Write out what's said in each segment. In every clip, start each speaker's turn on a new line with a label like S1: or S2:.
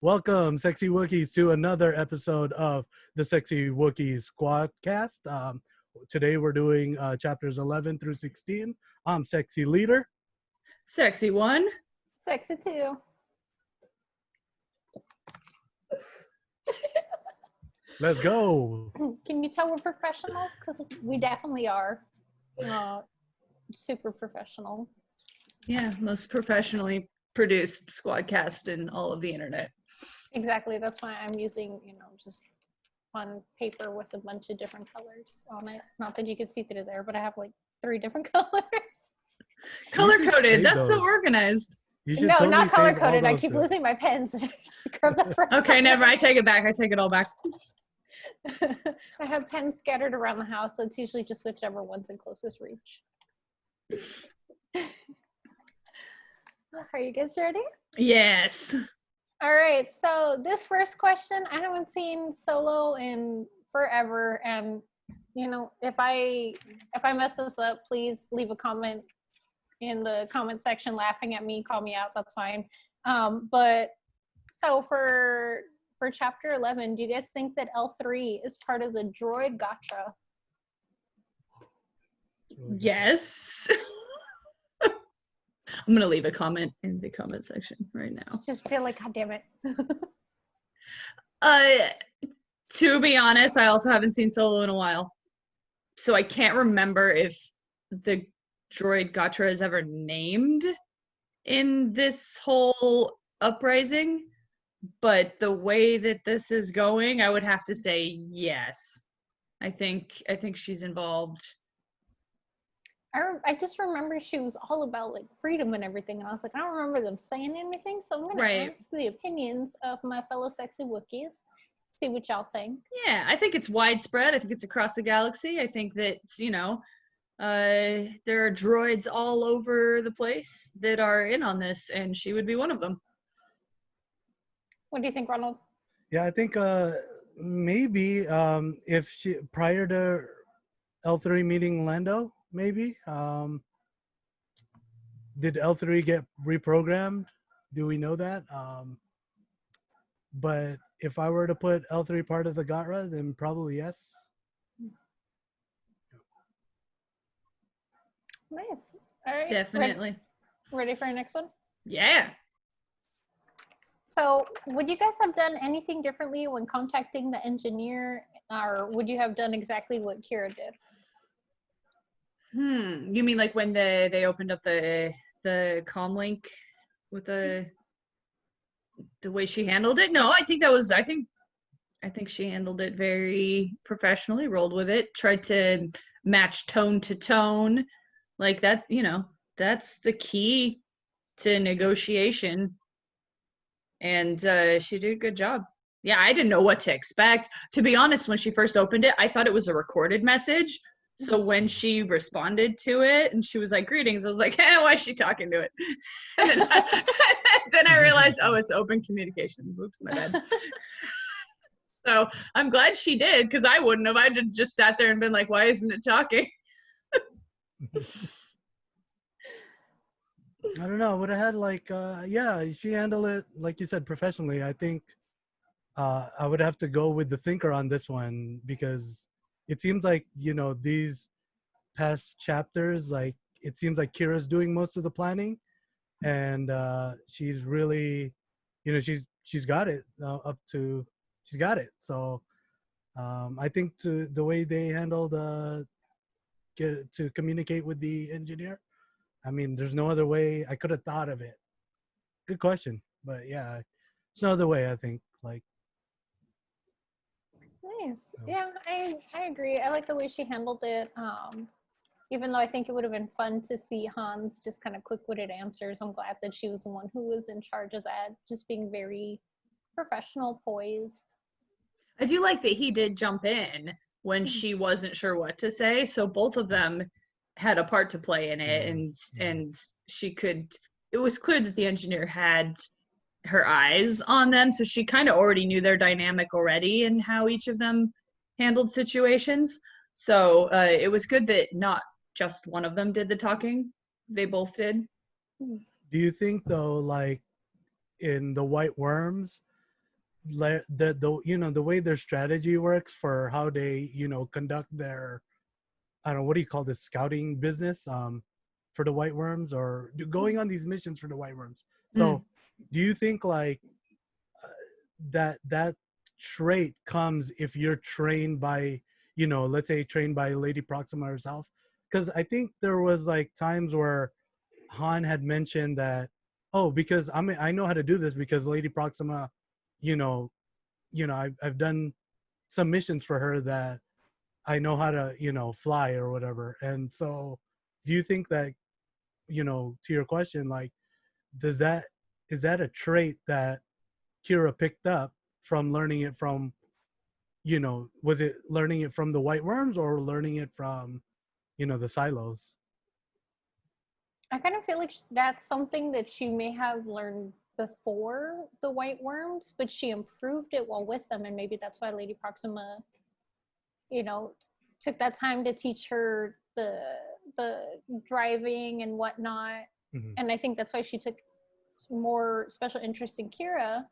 S1: Welcome, Sexy Wookiees, to another episode of the Sexy Wookiees Squadcast. Today we're doing chapters 11 through 16. I'm Sexy Leader.
S2: Sexy one.
S3: Sexy two.
S1: Let's go.
S3: Can you tell we're professionals? Because we definitely are. Super professional.
S2: Yeah, most professionally produced squadcast in all of the internet.
S3: Exactly. That's why I'm using, just on paper with a bunch of different colors on it. Not that you can see through there, but I have like 3 different colors.
S2: Color-coded. That's so organized.
S1: You
S3: No,
S1: totally
S3: not color-coded. I
S1: those
S3: keep
S1: to-
S3: losing my pens. Just grab that first
S2: Okay,
S3: one.
S2: never. I take it back. I take it all back.
S3: I have pens scattered around the house, so it's usually just whichever one's in closest reach. Are you guys ready?
S2: Yes.
S3: All right, so this first question, I haven't seen Tsuulo in forever, and if I mess this up, please leave a comment in the comment section laughing at me, call me out, that's fine. But so for chapter 11, do you guys think that L3 is part of the droid gacha?
S2: Yes. I'm going to leave a comment in the comment section right now.
S3: I just feel like, God damn it.
S2: To be honest, I also haven't seen Solo in a while. So I can't remember if the droid gacha is ever named in this whole uprising. But the way that this is going, I would have to say yes. I think she's involved.
S3: I just remember she was all about like freedom and everything, and I was like, I don't remember them saying anything, so I'm gonna ask the opinions of my fellow Sexy Wookiees, see what y'all think.
S2: Yeah, I think it's widespread. I think it's across the galaxy. I think that there are droids all over the place that are in on this, and she would be one of them.
S3: What do you think, Ronald?
S1: Yeah, I think maybe if she, prior to L3 meeting Lando, maybe. Did L3 get reprogrammed? Do we know that? But if I were to put L3 part of the Qi'ra, then probably yes.
S3: Nice. All right.
S2: Definitely.
S3: Ready for our next one?
S2: Yeah.
S3: So, would you guys have done anything differently when contacting the engineer, or would you have done exactly what Qi'ra did?
S2: You mean like when they opened up the comm link with the way she handled it? No, I think she handled it very professionally, rolled with it, tried to match tone to tone. Like that, that's the key to negotiation. And she did a good job. Yeah, I didn't know what to expect. To be honest, when she first opened it, I thought it was a recorded message. So when she responded to it and she was like, greetings, I was like, why is she talking to it? And then I realized, oh, it's open communication. Oops, my bad. So I'm glad she did, because I wouldn't have. I'd just sat there and been like, why isn't it talking?
S1: I don't know. I would have had like, she handled it, like you said, professionally. I think I would have to go with the thinker on this one, because it seems like, these past chapters, like, it seems like Qi'ra's doing most of the planning, and she's really, she's got it she's got it. So I think the way they handled to communicate with the engineer, I mean, there's no other way I could have thought of it. Good question. But yeah, there's no other way, I think. Like,
S3: Nice. Yeah, I agree. I like the way she handled it. Even though I think it would have been fun to see Han's just kind of quick-witted answers, I'm glad that she was the one who was in charge of that, just being very professional, poised.
S2: I do like that he did jump in when she wasn't sure what to say. So both of them had a part to play in it, and it was clear that the engineer had her eyes on them, so she kind of already knew their dynamic already and how each of them handled situations. So it was good that not just one of them did the talking, they both did.
S1: do you think though, like in the White Worms, the you know, the way their strategy works for how they, you know, conduct their, I don't know, what do you call this, scouting business, for the white worms, or going on these missions for the white worms. So do you think like that trait comes if you're trained by, you know, let's say trained by Lady Proxima herself? Because I think there was like times where Han had mentioned that, oh, because I know how to do this because Lady Proxima, you know, I've done some missions for her that I know how to, you know, fly or whatever. And so do you think that, you know, to your question, like, is that a trait that Qi'ra picked up from learning it from, you know, was it learning it from the white worms or learning it from, you know, the silos?
S3: I kind of feel like that's something that she may have learned before the white worms, but she improved it while with them, and maybe that's why Lady Proxima, you know, took that time to teach her the driving and whatnot.
S1: Mm-hmm.
S3: And I think that's why she took more special interest in Qi'ra,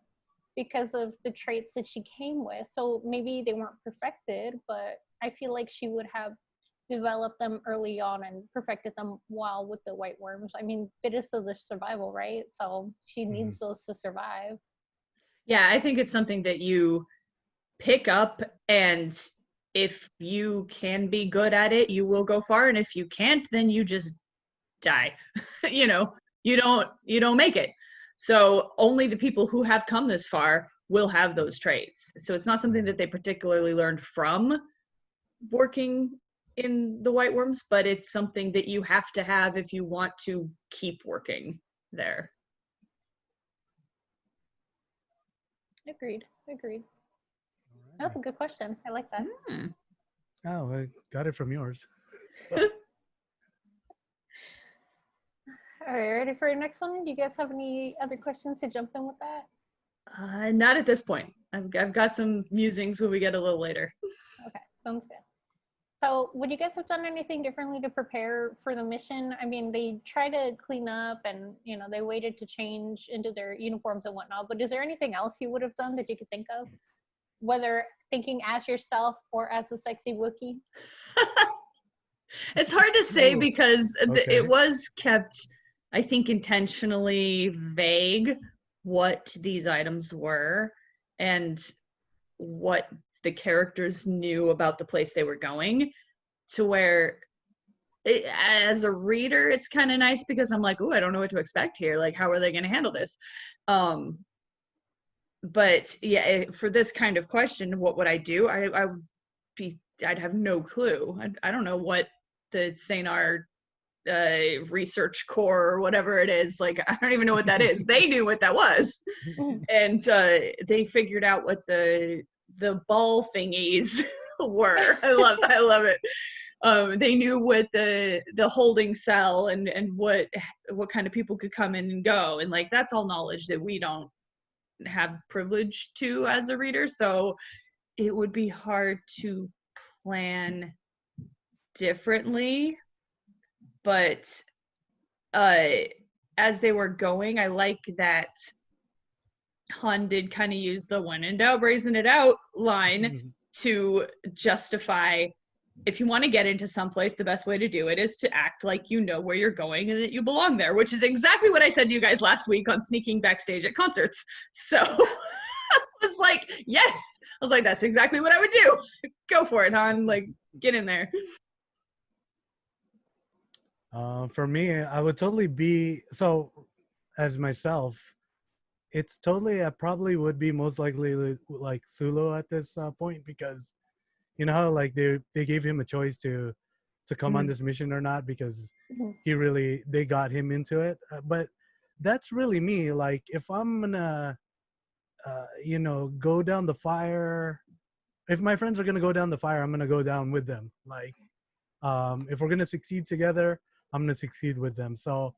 S3: because of the traits that she came with. So maybe they weren't perfected, but I feel like she would have developed them early on and perfected them while with the white worms. I mean, fittest of the survival, right? So she needs those to survive.
S2: Yeah, I think it's something that you pick up, and if you can be good at it, you will go far, and if you can't, then you just die. You know, you don't make it. So only the people who have come this far will have those traits. So it's not something that they particularly learned from working in the white worms, but it's something that you have to have if you want to keep working there.
S3: Agreed. That's a good question. I like that.
S1: Oh, I got it from yours.
S3: All right, ready for your next one? Do you guys have any other questions to jump in with that?
S2: Not at this point. I've got some musings when we get a little later.
S3: Okay, sounds good. So would you guys have done anything differently to prepare for the mission? I mean, they try to clean up and, you know, they waited to change into their uniforms and whatnot, but is there anything else you would have done that you could think of? Whether thinking as yourself or as a sexy Wookiee?
S2: It's hard to say because it was kept, I think, intentionally vague what these items were and what the characters knew about the place they were going, to where as a reader it's kind of nice because I'm like, oh, I don't know what to expect here, like how are they going to handle this? But yeah, for this kind of question, what would I do? I'd have no clue. I don't know what the Sanar research core or whatever it is, like I don't even know what that is. They knew what that was. And they figured out what the ball thingies were. I love it. They knew what the holding cell and what kind of people could come in and go, and like that's all knowledge that we don't have privilege to as a reader, so it would be hard to plan differently. But as they were going, I like that Han did kind of use the when in doubt, brazen it out line to justify, if you want to get into someplace, the best way to do it is to act like you know where you're going and that you belong there, which is exactly what I said to you guys last week on sneaking backstage at concerts. So I was like, yes. I was like, that's exactly what I would do. Go for it, Han. Like, get in there.
S1: For me, I would totally be, so as myself, it's totally, I probably would be most likely like Tsuulo at this point, because you know how like they gave him a choice to come on this mission or not, because they got him into it. But that's really me. Like if I'm gonna you know, go down the fire, if my friends are gonna go down the fire, I'm gonna go down with them. Like if we're gonna succeed together, I'm gonna succeed with them. So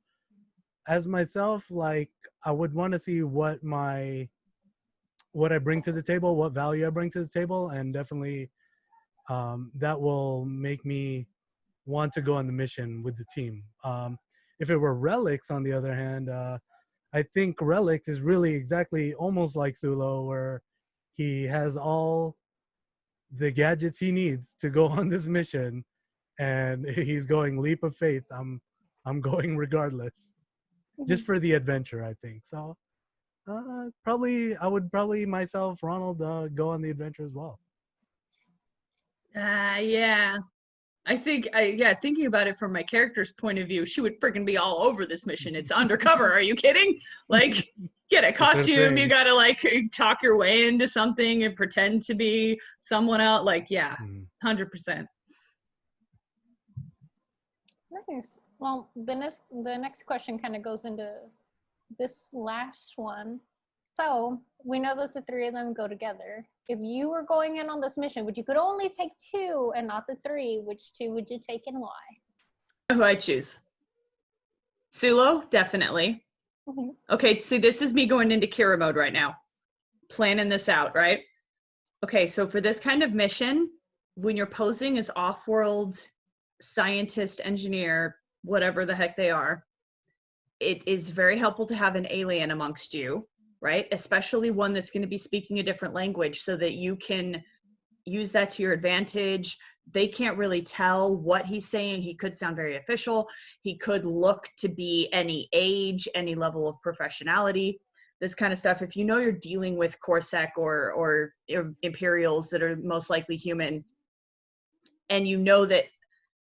S1: as myself, like I would want to see what I bring to the table, what value I bring to the table, and definitely that will make me want to go on the mission with the team. If it were Relix, on the other hand, I think Relix is really exactly almost like Tsuulo, where he has all the gadgets he needs to go on this mission, and he's going leap of faith. I'm going regardless, just for the adventure, I think. So I would probably myself, Ronald, go on the adventure as well.
S2: Yeah. I think, thinking about it from my character's point of view, she would freaking be all over this mission. It's undercover. Are you kidding? Like, get a costume. You got to, like, talk your way into something and pretend to be someone else. Like, yeah, 100%.
S3: Nice. Well, the next question kind of goes into this last one. So we know that the three of them go together. If you were going in on this mission, but you could only take two and not the three, which two would you take and why?
S2: Who I choose? Tsuulo, definitely. Okay, so this is me going into Qi'ra mode right now, planning this out, right? Okay, so for this kind of mission, when you're posing as off-world scientist, engineer, whatever the heck they are, it is very helpful to have an alien amongst you, right? Especially one that's going to be speaking a different language so that you can use that to your advantage. They can't really tell what he's saying. He could sound very official. He could look to be any age, any level of professionality, this kind of stuff. If you know you're dealing with Corsac or Imperials that are most likely human, and you know that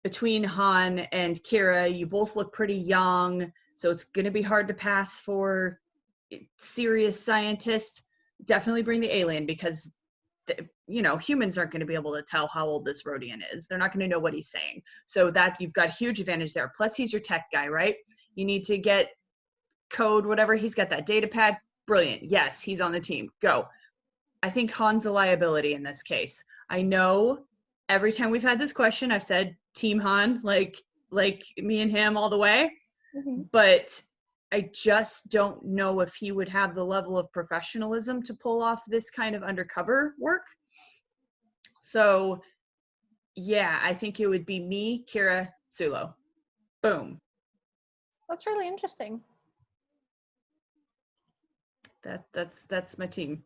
S2: between Han and Qi'ra, you both look pretty young, so it's going to be hard to pass for serious scientists, definitely bring the alien, because humans aren't going to be able to tell how old this Rodian is. They're not going to know what he's saying. So that you've got a huge advantage there. Plus he's your tech guy, right? You need to get code, whatever. He's got that data pad. Brilliant. Yes, he's on the team. Go. I think Han's a liability in this case. I know every time we've had this question, I've said Team Han, like me and him all the way. But I just don't know if he would have the level of professionalism to pull off this kind of undercover work. So, yeah, I think it would be me, Qi'ra, Tsuulo. Boom.
S3: That's really interesting.
S2: That's my team.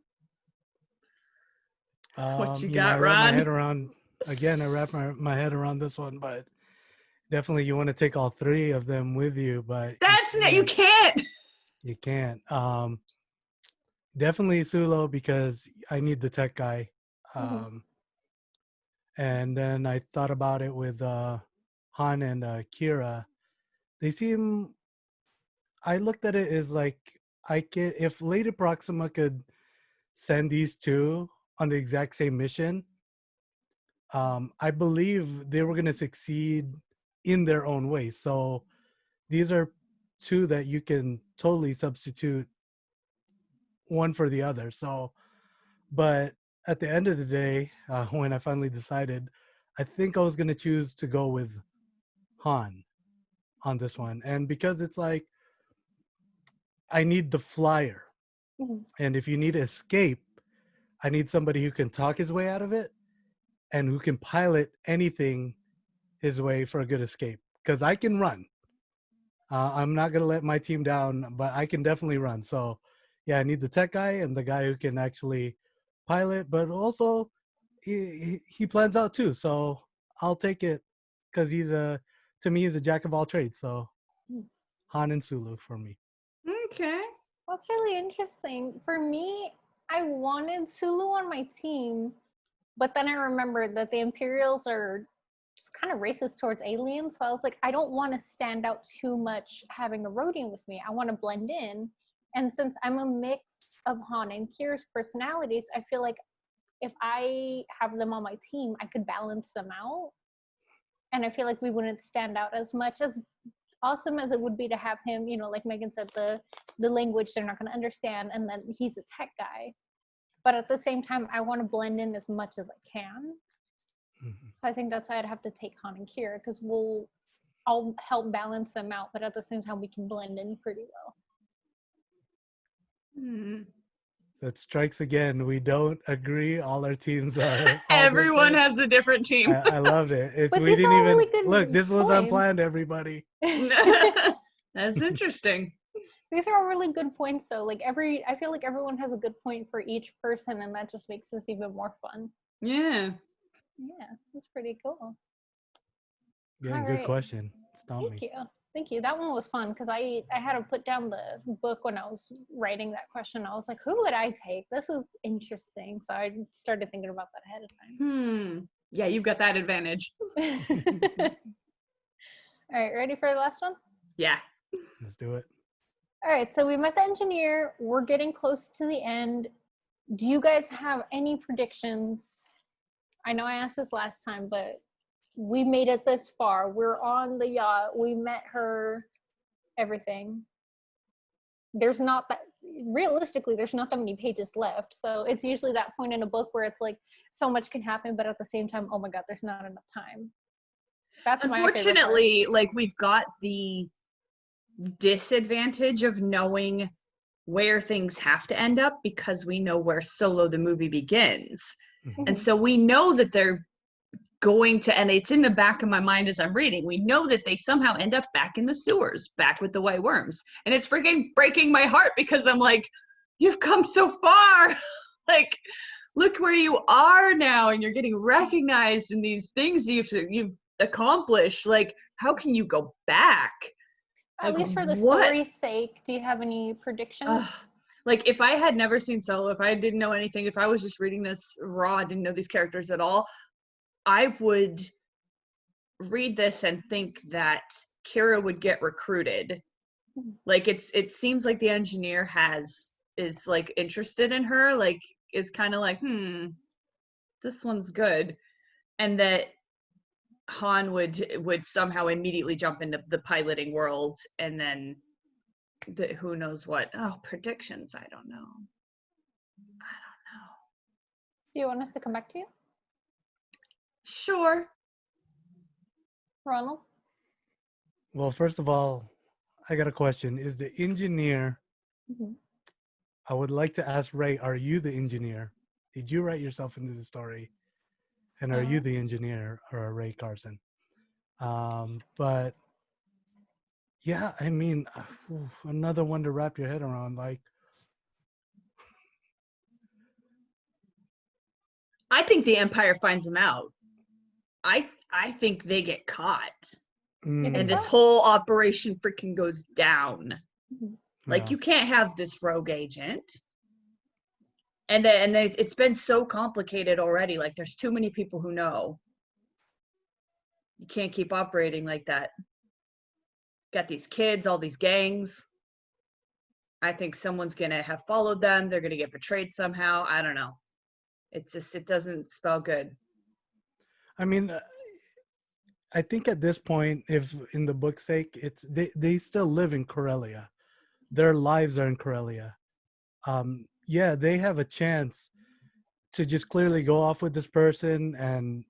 S1: What
S2: What you got, Ron?
S1: I wrap my head around this one, but definitely you want to take all three of them with you, but
S2: you can't.
S1: You can't. Definitely Tsuulo, because I need the tech guy. And then I thought about it with Han and Qi'ra. I looked at it as like, if Lady Proxima could send these two on the exact same mission, I believe they were going to succeed in their own way. So these are two that you can totally substitute one for the other. So, but at the end of the day, when I finally decided, I think I was going to choose to go with Han on this one. And because it's like, I need the flyer. And if you need to escape, I need somebody who can talk his way out of it and who can pilot anything his way for a good escape. Because I can run. I'm not going to let my team down, but I can definitely run. So, yeah, I need the tech guy and the guy who can actually pilot, but also he plans out too. So I'll take it because to me, he's a jack of all trades. So Han and Tsuulo for me.
S2: Okay.
S3: That's really interesting. For me, I wanted Tsuulo on my team, but then I remembered that the Imperials are just kind of racist towards aliens. So I was like, I don't want to stand out too much having a Rodian with me. I want to blend in. And since I'm a mix of Han and Qi'ra's personalities, I feel like if I have them on my team, I could balance them out. And I feel like we wouldn't stand out as much. As awesome as it would be to have him, like Megan said, the language they're not going to understand, and then he's a tech guy. But at the same time, I want to blend in as much as I can. So I think that's why I'd have to take Han and Qi'ra, because I'll help balance them out, but at the same time, we can blend in pretty well.
S1: That strikes again. We don't agree. All our teams are.
S2: Everyone has a different team.
S1: I loved it.
S3: But we didn't even
S1: really look. This was unplanned, everybody.
S2: That's interesting.
S3: These are all really good points, though. Like I feel like everyone has a good point for each person, and that just makes this even more fun.
S2: Yeah.
S3: Yeah, that's pretty cool.
S1: Yeah,
S3: All
S1: good
S3: right.
S1: question. Stump
S3: Thank
S1: me.
S3: you. Thank you. That one was fun because I had to put down the book when I was writing that question. I was like, who would I take? This is interesting. So I started thinking about that ahead of time.
S2: Yeah, you've got that advantage.
S3: All right, ready for the last one?
S2: Yeah.
S1: Let's do it.
S3: All right, so we met the engineer. We're getting close to the end. Do you guys have any predictions? I know I asked this last time, but we made it this far. We're on the yacht. We met her, everything. There's not that, realistically, there's not that many pages left. So it's usually that point in a book where it's like so much can happen, but at the same time, oh my God, there's not enough time. That's
S2: unfortunately, like we've got the disadvantage of knowing where things have to end up because we know where Solo the movie begins.
S1: Mhm.
S2: And so we know that they're going to, and it's in the back of my mind as I'm reading, we know that they somehow end up back in the sewers, back with the white worms. And it's freaking breaking my heart because I'm like, you've come so far. Like, look where you are now, and you're getting recognized in these things you've accomplished. Like, how can you go back?
S3: At
S2: Like,
S3: least for the
S2: what?
S3: story's sake, do you have any predictions?
S2: Like, if I had never seen Solo, if I didn't know anything, if I was just reading this raw, didn't know these characters at all, I would read this and think that Qi'ra would get recruited. Like, it seems like the engineer is like interested in her, like is kind of like, this one's good. And that Han would somehow immediately jump into the piloting world, and then who knows what. Predictions, I don't know.
S3: Do you want us to come back to you?
S2: Sure.
S3: Ronald?
S1: Well, first of all, I got a question. Is the engineer, I would like to ask Rae, are you the engineer? Did you write yourself into the story? And are you the engineer, or Rae Carson? But yeah, I mean, another one to wrap your head around. Like,
S2: I think the Empire finds them out. I think they get caught. And this whole operation freaking goes down. Like, you can't have this rogue agent. And then it's been so complicated already. Like, there's too many people who know. You can't keep operating like that. Got these kids, all these gangs. I think someone's gonna have followed them. They're gonna get betrayed somehow. I don't know. It's just, it doesn't spell good.
S1: I mean, I think at this point, if in the book's sake, it's they still live in Corellia. Their lives are in Corellia. Yeah, they have a chance to just clearly go off with this person and,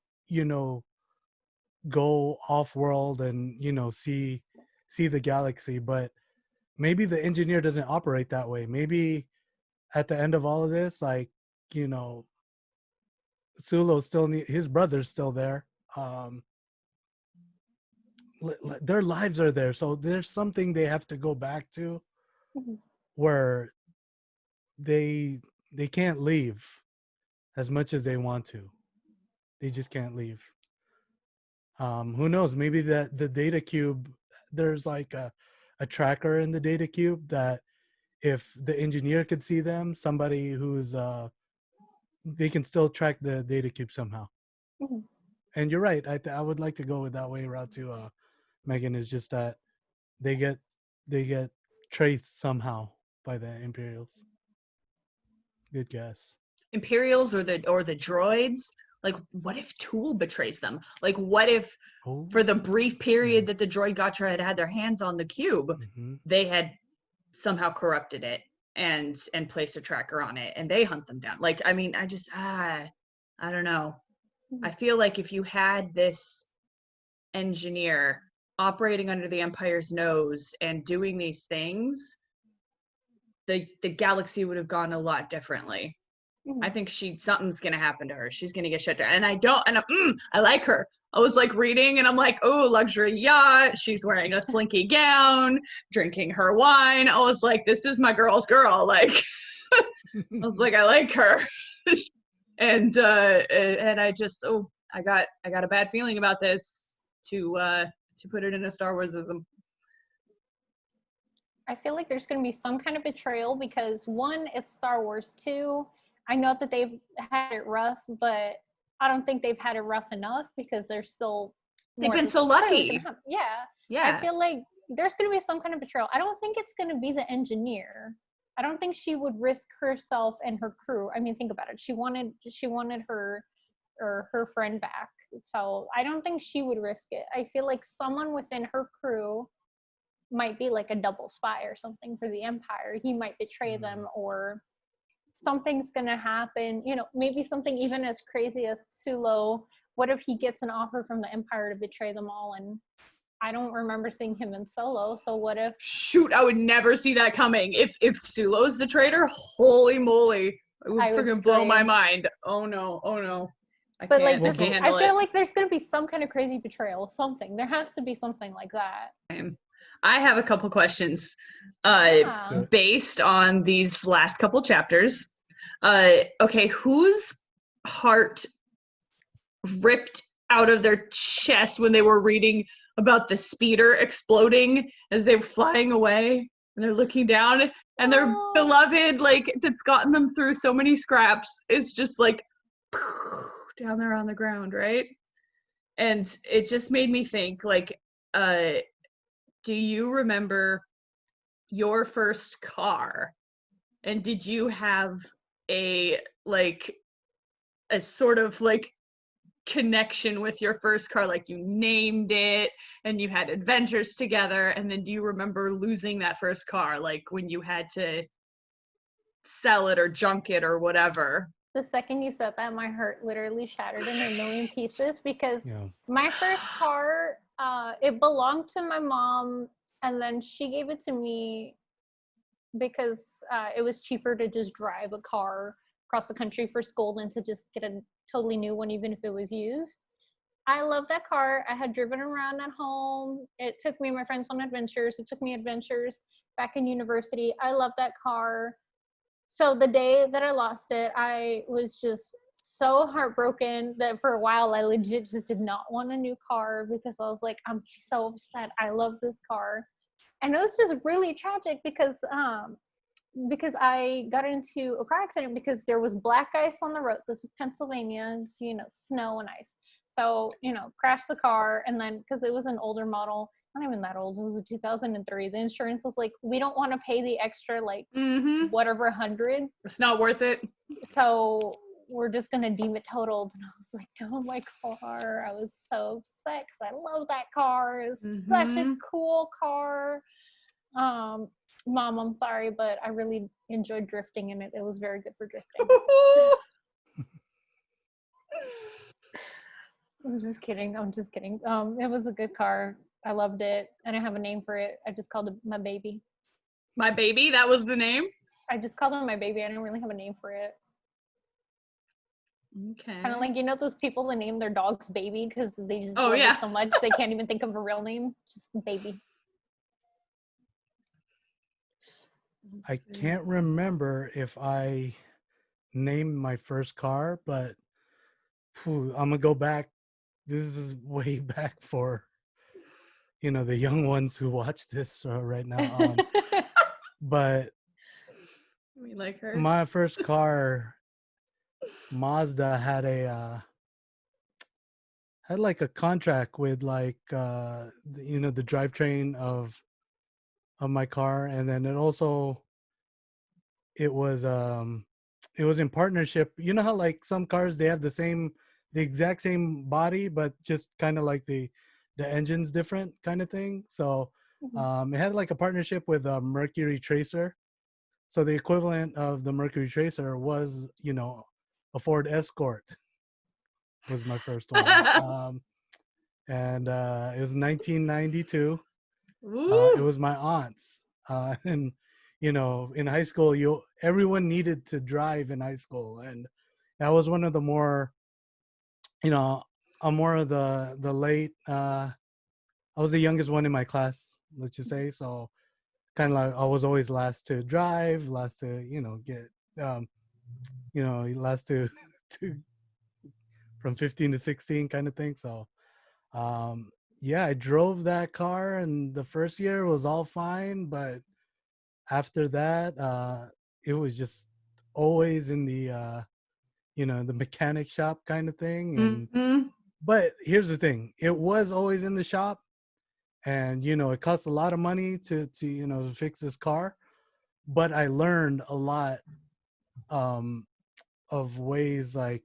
S1: go off world and, see the galaxy. But maybe the engineer doesn't operate that way. Maybe at the end of all of this, like, Tsuulo still his brother's still there. Their lives are there, so there's something they have to go back to where they can't leave as much as they want to. They just can't leave. Who knows? Maybe that the data cube, there's like a tracker in the data cube that if the engineer could see them, somebody who's they can still track the data cube somehow. And you're right. I would like to go with that way route too. Megan, is just that they get traced somehow by the Imperials. Good guess.
S2: Imperials or the droids. Like, what if Tool betrays them? Like, what if for the brief period that the droid Gatra had their hands on the cube, they had somehow corrupted it and placed a tracker on it, and they hunt them down? Like, I mean, I don't know. I feel like if you had this engineer operating under the Empire's nose and doing these things, the galaxy would have gone a lot differently. I think something's gonna happen to her. She's gonna get shut down. And I like her. I was like reading and I'm like, oh, luxury yacht. She's wearing a slinky gown, drinking her wine. I was like, this is my girl's girl. Like, I was like, I like her. and I just, I got a bad feeling about this to put it in a Star Warsism.
S3: I feel like there's going to be some kind of betrayal because one, it's Star Wars. Two, I know that they've had it rough, but I don't think they've had it rough enough because they're still.
S2: They've been so lucky.
S3: Yeah. I feel like there's going to be some kind of betrayal. I don't think it's going to be the engineer. I don't think she would risk herself and her crew. I mean, think about it. She wanted her friend back. So I don't think she would risk it. I feel like someone within her crew might be like a double spy or something for the Empire. He might betray them, or something's gonna happen. You know, maybe something even as crazy as Tsuulo. What if he gets an offer from the Empire to betray them all? And I don't remember seeing him in Solo. So what if?
S2: Shoot, I would never see that coming. If Tsuulo's the traitor, holy moly, it would freaking blow my mind. Oh no. I
S3: feel like there's gonna be some kind of crazy betrayal. Something. There has to be something like that.
S2: I have a couple questions based on these last couple chapters. Okay, whose heart ripped out of their chest when they were reading about the speeder exploding as they were flying away and they're looking down and their beloved, like, that's gotten them through so many scraps is just like down there on the ground, right? And it just made me think, like, do you remember your first car? And did you have a sort of like connection with your first car? Like you named it and you had adventures together. And then do you remember losing that first car? Like when you had to sell it or junk it or whatever?
S3: The second you said that, my heart literally shattered in a million pieces because my first car, it belonged to my mom, and then she gave it to me because it was cheaper to just drive a car across the country for school than to just get a totally new one, even if it was used. I love that car. I had driven around at home. It took me and my friends on adventures. It took me adventures back in university. I love that car. So the day that I lost it, I was just so heartbroken that for a while I legit just did not want a new car because I was like, I'm so upset. I love this car. And it was just really tragic because I got into a car accident because there was black ice on the road. This is Pennsylvania, so, snow and ice. So, crashed the car, and then because it was an older model, not even that old, it was a 2003. The insurance was like, we don't want to pay the extra, like, whatever 100.
S2: It's not worth it.
S3: So we're just going to deem it totaled. And I was like, no, my car. I was so upset because I love that car. It was such a cool car. Mom, I'm sorry, but I really enjoyed drifting in it. It was very good for drifting. I'm just kidding. It was a good car. I loved it. I didn't have a name for it. I just called it my baby.
S2: My baby? That was the name?
S3: I just called it my baby. I didn't really have a name for it.
S2: Okay.
S3: Kind of like, those people that name their dogs baby because they just love it so much they can't even think of a real name. Just baby.
S1: I can't remember if I named my first car, but I'm gonna go back. This is way back for the young ones who watch this right now. But
S2: we like her.
S1: My first car, Mazda, had like a contract with like the drivetrain of my car, and then it was in partnership. You know how like some cars, they have the exact same body, but just kind of like the engine's different kind of thing. So it had like a partnership with a Mercury Tracer. So the equivalent of the Mercury Tracer was a Ford Escort was my first one. And it was 1992. It was my aunt's, and you know, in high school, everyone needed to drive in high school, and that was one of the more, you know, I'm more of the late. I was the youngest one in my class, let's just say. So kind of like I was always last to drive, last to, you know, get, you know, last to to from 15 to 16 kind of thing. So yeah, I drove that car, and the first year was all fine, but after that, it was just always in the you know, the mechanic shop kind of thing. And
S2: Mm-hmm.
S1: but here's the thing, it was always in the shop, and you know, it cost a lot of money to you know, to fix this car, but I learned a lot um of ways like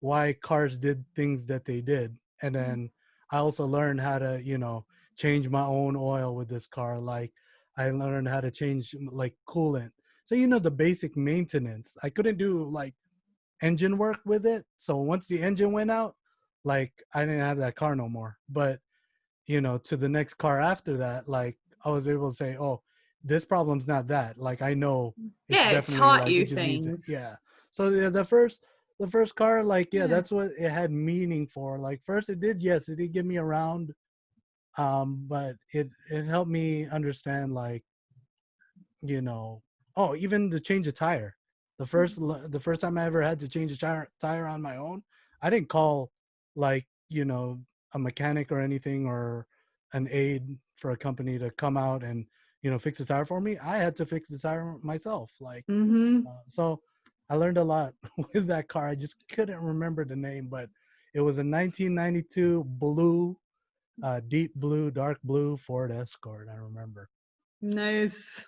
S1: why cars did things that they did. And then I also learned how to, you know, change my own oil with this car. Like I learned how to change like coolant. So, you know, the basic maintenance. I couldn't do like engine work with it. So once the engine went out, like I didn't have that car no more. But, you know, to the next car after that, like I was able to say, oh, this problem's not that. Like I know it's
S2: Yeah, it
S1: definitely
S2: taught
S1: like
S2: you
S1: it just needs it.
S2: things.
S1: Yeah. So the first car, like, yeah,
S2: Yeah.
S1: that's what it had meaning for. Like first it did, yes, it did get me around. But it helped me understand, like, you know, oh, even to change a tire. The first time I ever had to change a tire on my own, I didn't call like, you know, a mechanic or anything, or an aide for a company to come out and, you know, fix the tire for me. I had to fix the tire myself. Like,
S2: Mm-hmm.
S1: so I learned a lot with that car. I just couldn't remember the name, but it was a 1992 blue, deep blue, dark blue Ford Escort. I remember.
S2: Nice.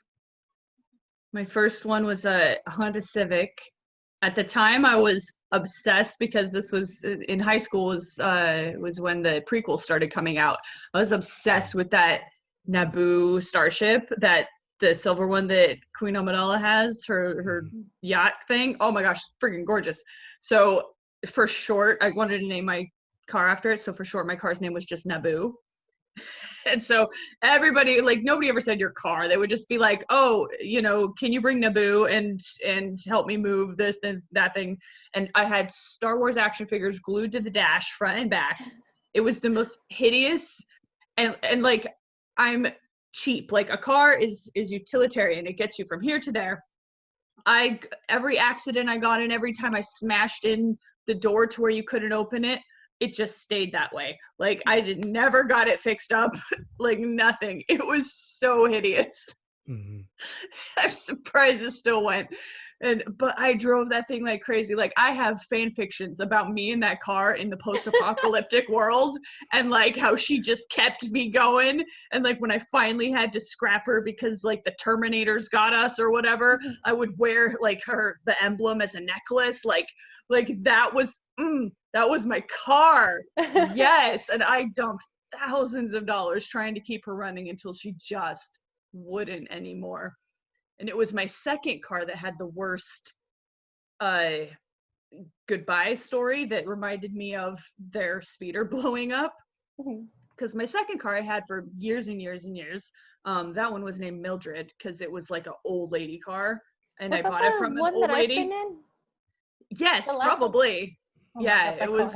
S2: My first one was a Honda Civic. At the time, I was obsessed because this was in high school. Was when the prequel started coming out. I was obsessed with that Naboo starship, that the silver one that Queen Amidala has, her yacht thing. Oh my gosh, freaking gorgeous! So for short, I wanted to name my car after it. So for short, my car's name was just Naboo. And so everybody, like, nobody ever said your car. They would just be like, oh, you know, can you bring Naboo and help me move this and that thing. And I had Star Wars action figures glued to the dash front and back. It was the most hideous. And like, I'm cheap. Like, a car is utilitarian. It gets you from here to there. Every accident I got in, every time I smashed in the door to where you couldn't open it, it just stayed that way. Like, never got it fixed up. Like, nothing. It was so hideous.
S1: Mm-hmm.
S2: I'm surprised it still went. But I drove that thing like crazy. Like, I have fan fictions about me in that car in the post-apocalyptic world, and like how she just kept me going. And like when I finally had to scrap her because like the Terminators got us or whatever, I would wear like the emblem as a necklace. Like that was my car. Yes. And I dumped thousands of dollars trying to keep her running until she just wouldn't anymore. And it was my second car that had the worst goodbye story that reminded me of their speeder blowing up. Because my second car I had for years and years and years. That one was named Mildred because it was like an old lady car. And I bought it from an old lady.
S3: I've been in?
S2: Yes, probably.
S3: Oh
S2: yeah,
S3: God,
S2: it was.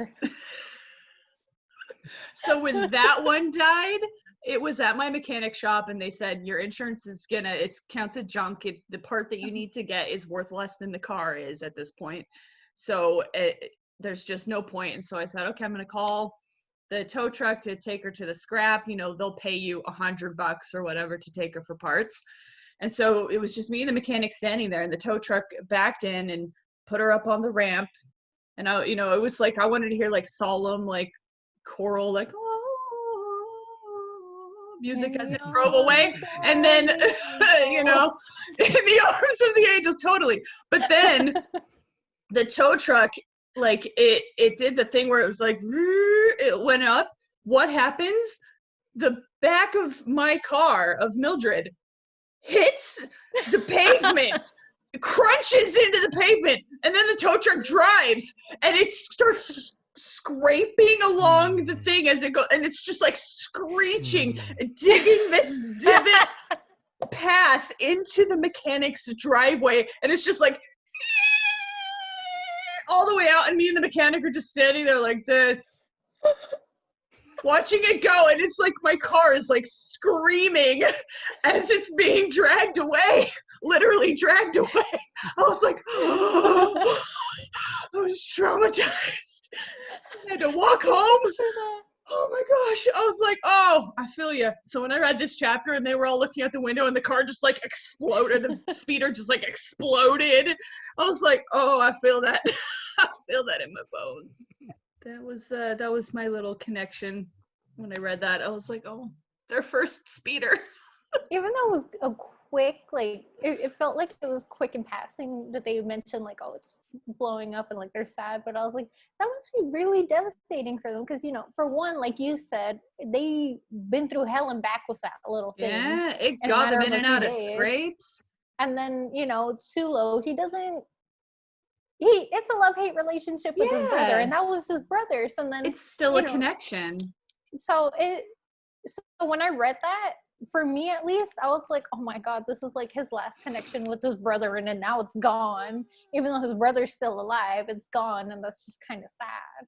S2: So when that one died, it was at my mechanic shop, and they said your insurance is it counts as junk. The part that you need to get is worth less than the car is at this point. So there's just no point. And so I said, okay, I'm going to call the tow truck to take her to the scrap. You know, they'll pay you $100 or whatever to take her for parts. And so it was just me and the mechanic standing there, and the tow truck backed in and put her up on the ramp. And I, you know, it was like I wanted to hear like solemn, like choral, like music as it drove away, and then you know, in the arms of the angel, totally. But then the tow truck, like it did the thing where it was like it went up. What happens? The back of my car, of Mildred, hits the pavement, crunches into the pavement, and then the tow truck drives, and it starts scraping along the thing as it goes, and it's just like screeching, digging this divot path into the mechanic's driveway, and it's just like all the way out, and me and the mechanic are just standing there like this, watching it go, and it's like my car is like screaming as it's being dragged away, literally dragged away. I was like, oh, I was traumatized. I had to walk home. Oh my gosh. I was like, oh, I feel you. So when I read this chapter and they were all looking out the window and the car just like exploded, the speeder just like exploded, I was like, oh, I feel that. I feel that in my bones. That was my little connection when I read that. I was like, oh, their first speeder.
S3: Even though it was a quick, like, it felt like it was quick in passing that they mentioned, like, oh, it's blowing up and, like, they're sad. But I was like, that must be really devastating for them. Because, you know, for one, like you said, they've been through hell and back with that little thing.
S2: Yeah, it got them in and out of scrapes.
S3: And then, you know, Tsuulo, it's a love-hate relationship with his brother. And that was his brother. So then
S2: it's still a connection.
S3: So when I read that, for me at least, I was like, oh my God, this is like his last connection with his brother, and then now it's gone. Even though his brother's still alive, it's gone, and that's just kind of sad.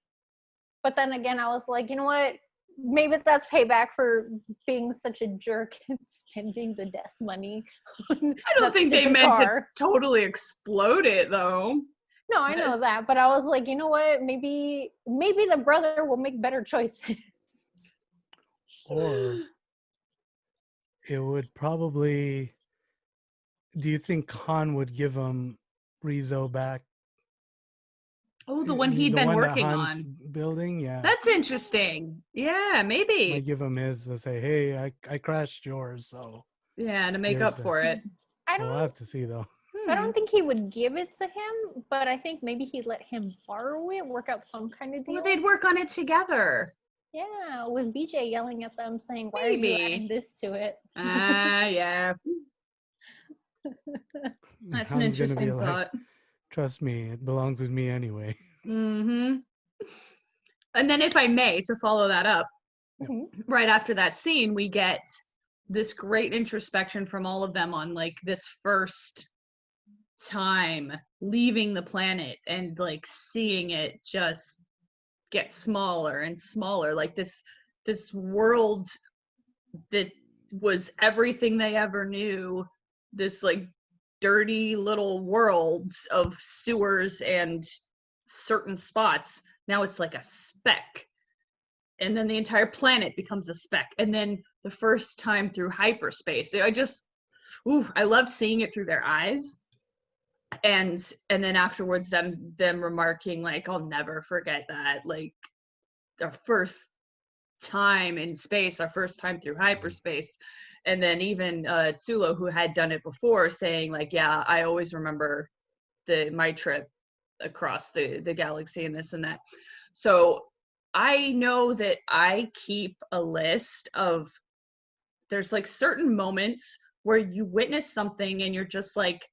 S3: But then again, I was like, you know what? Maybe that's payback for being such a jerk and spending the death money.
S2: I don't think they meant to totally explode it, though.
S3: No, I know that, but I was like, you know what? Maybe the brother will make better choices.
S1: Or it would probably. Do you think Khan would give him Rizzo back?
S2: Oh, the one he'd been working on.
S1: Building, yeah.
S2: That's interesting. Yeah, maybe.
S1: Might give him his to say, hey, I crashed yours, so.
S2: Yeah, to make up for it.
S1: We'll have to see, though.
S3: I don't think he would give it to him, but I think maybe he'd let him borrow it, work out some kind of deal.
S2: Well, they'd work on it together.
S3: Yeah, with BJ yelling at them saying, why are you adding this to it?
S2: Yeah. That's an interesting thought.
S1: Trust me, it belongs with me anyway.
S2: Mm-hmm. And then if I may, to follow that up, right after that scene, we get this great introspection from all of them on like this first time leaving the planet and like seeing it just get smaller and smaller, like this world that was everything they ever knew, this like dirty little world of sewers and certain spots, now it's like a speck, and then the entire planet becomes a speck, and then the first time through hyperspace, I loved seeing it through their eyes. And then afterwards them remarking like, I'll never forget that, like our first time in space, our first time through hyperspace. And then even Tsuulo, who had done it before, saying like, yeah, I always remember my trip across the galaxy and this and that. So I know that I keep a list of, there's like certain moments where you witness something and you're just like,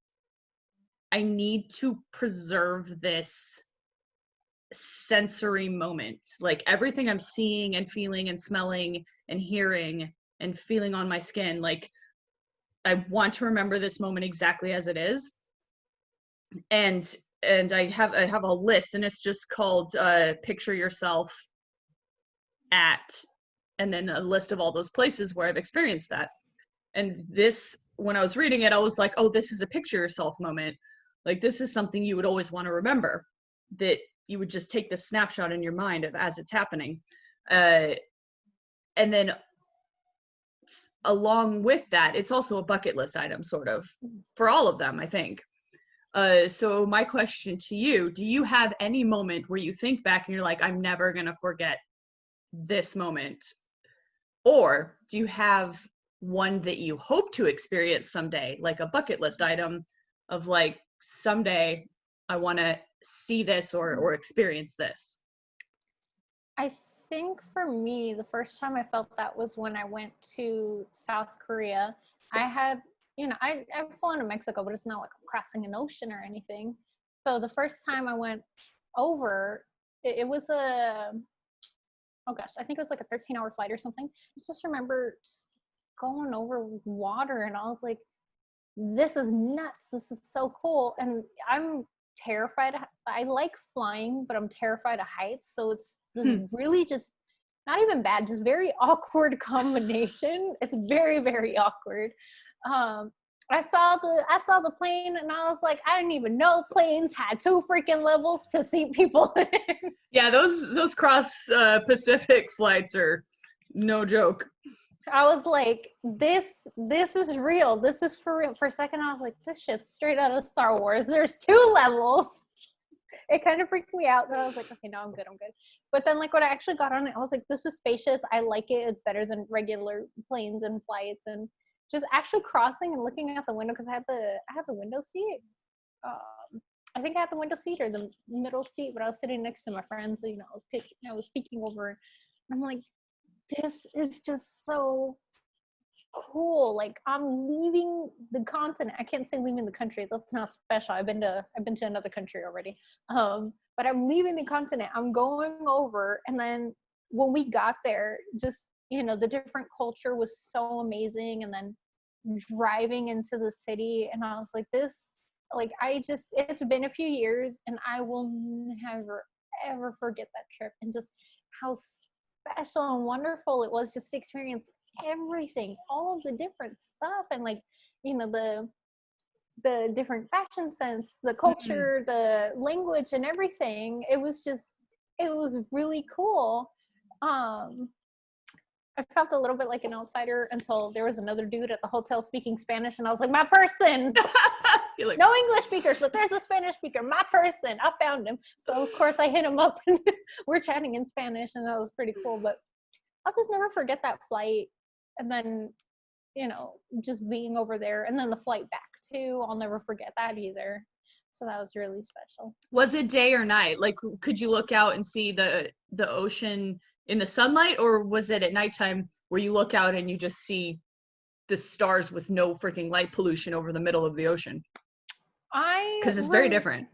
S2: I need to preserve this sensory moment. Like everything I'm seeing and feeling and smelling and hearing and feeling on my skin, like I want to remember this moment exactly as it is. And I have a list, and it's just called picture yourself at, and then a list of all those places where I've experienced that. And this, when I was reading it, I was like, oh, this is a picture yourself moment. Like this is something you would always want to remember, that you would just take the snapshot in your mind of as it's happening. And then along with that, it's also a bucket list item sort of for all of them, I think. So my question to you, do you have any moment where you think back and you're like, I'm never going to forget this moment? Or do you have one that you hope to experience someday, like a bucket list item of like, someday I want to see this or experience this?
S3: I think for me, the first time I felt that was when I went to South Korea. I had, I've flown to Mexico, but it's not like I'm crossing an ocean or anything. So the first time I went over, it was I think it was like a 13-hour flight or something. I just remember going over water, and I was like, this is nuts. This is so cool. And I'm terrified. I like flying, but I'm terrified of heights. So it's this really just not even bad, just very awkward combination. It's very, very awkward. I saw the plane, and I was like, I didn't even know planes had 2 freaking levels to seat people in.
S2: Yeah, those cross Pacific flights are no joke.
S3: I was like, this is real. This is for real. For a second, I was like, this shit's straight out of Star Wars. There's 2 levels. It kind of freaked me out. Then I was like, okay, no, I'm good. But then, like, when I actually got on it, I was like, this is spacious. I like it. It's better than regular planes and flights. And just actually crossing and looking out the window, because I had the window seat. I think I had the window seat or the middle seat, but I was sitting next to my friends. So, I was peeking over, and I'm like, this is just so cool. Like, I'm leaving the continent. I can't say leaving the country. That's not special. I've been to another country already. But I'm leaving the continent. I'm going over, and then when we got there, just the different culture was so amazing. And then driving into the city, and I was like, it's been a few years, and I will never ever forget that trip, and just how special and wonderful it was just to experience everything, all the different stuff, and the different fashion sense, the culture, the language, and everything. It was really cool. I felt a little bit like an outsider until there was another dude at the hotel speaking Spanish, and I was like, my person. Like, no English speakers, but there's a Spanish speaker, my person. I found him. So of course I hit him up, and we're chatting in Spanish, and that was pretty cool. But I'll just never forget that flight. And then, just being over there, and then the flight back too. I'll never forget that either. So that was really special.
S2: Was it day or night? Like, could you look out and see the ocean in the sunlight, or was it at nighttime where you look out and you just see the stars with no freaking light pollution over the middle of the ocean? Because it's very different.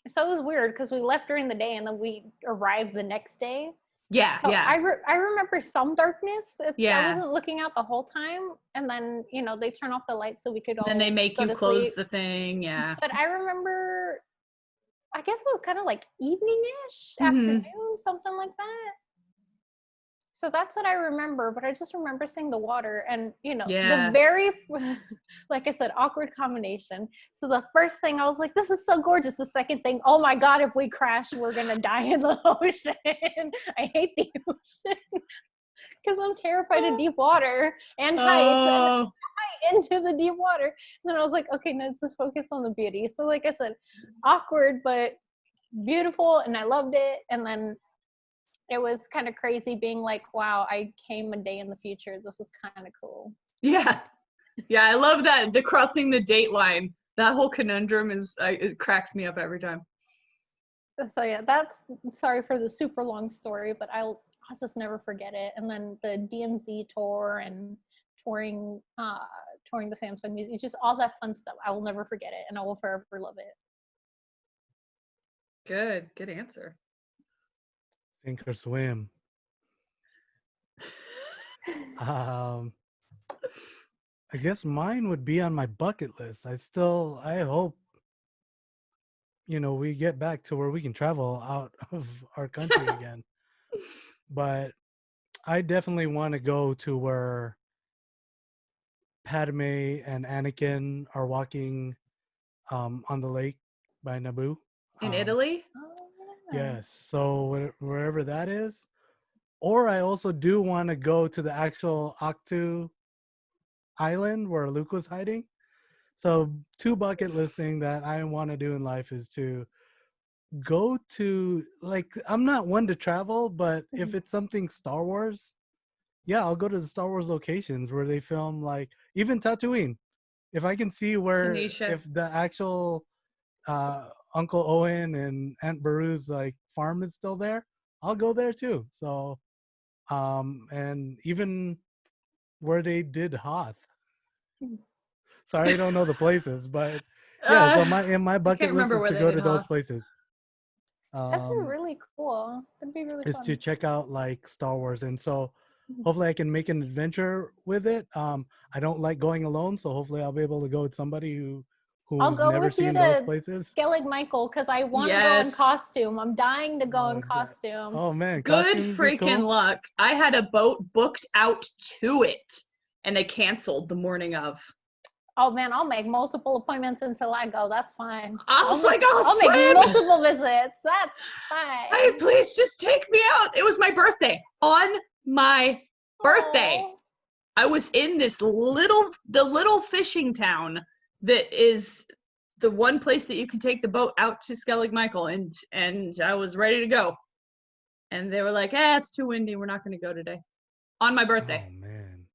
S3: So it was weird because we left during the day and then we arrived the next day.
S2: Yeah,
S3: so
S2: yeah.
S3: I remember some darkness.
S2: Yeah.
S3: I wasn't looking out the whole time, and then they turn off the lights so we could all.
S2: Then they make you close the thing. Yeah.
S3: But I remember, I guess it was kind of like evening-ish, afternoon, something like that. So that's what I remember, but I just remember seeing the water and, the very, like I said, awkward combination. So the first thing I was like, this is so gorgeous. The second thing, oh my God, if we crash, we're going to die in the ocean. I hate the ocean because I'm terrified of deep water and heights into the deep water. And then I was like, okay, no, let's just focus on the beauty. So like I said, awkward, but beautiful. And I loved it. And then it was kind of crazy being like, wow, I came a day in the future. This is kind of cool.
S2: Yeah. Yeah, I love that. The crossing the date line. That whole conundrum it cracks me up every time.
S3: So yeah, sorry for the super long story, but I'll just never forget it. And then the DMZ tour and touring the Samsung Museum, just all that fun stuff. I will never forget it, and I will forever love it.
S2: Good answer.
S1: Sink or swim. I guess mine would be on my bucket list. I hope, we get back to where we can travel out of our country again. But I definitely want to go to where Padme and Anakin are walking on the lake by Naboo.
S2: In Italy?
S1: Yes. So wherever that is. Or I also do want to go to the actual Octu Island where Luke was hiding. So 2 bucket listing that I want to do in life is to go to, like, I'm not one to travel, but if it's something Star Wars, yeah, I'll go to the Star Wars locations where they film, like, even Tatooine. If I can see where, if the actual Uncle Owen and Aunt Beru's like farm is still there, I'll go there too. So, and even where they did Hoth. Sorry, I don't know the places, but yeah. So my bucket list is to go to those places.
S3: That'd be really cool. That'd be really
S1: is
S3: fun.
S1: to check out like Star Wars, and so hopefully I can make an adventure with it. I don't like going alone, so hopefully I'll be able to go with somebody
S3: I'll
S1: who's
S3: go
S1: never
S3: with you
S1: seen those
S3: to
S1: places.
S3: Skellig Michael because I want to go in
S2: Yes.
S3: costume. I'm dying to go in
S1: God.
S3: costume.
S1: Oh man,
S2: Good
S1: costume would be
S2: freaking
S1: cool.
S2: luck. I had a boat booked out to it and they canceled the morning of.
S3: Oh man, I'll make multiple appointments until I go. That's fine.
S2: I was like,
S3: I'll make
S2: friend,
S3: multiple visits. That's fine.
S2: hey, please just take me out. It was my birthday. On my birthday,
S3: Aw.
S2: I was in the little fishing town that is the one place that you can take the boat out to Skellig Michael, and I was ready to go. And they were like, it's too windy. We're not going to go today. On my birthday.
S1: Oh man.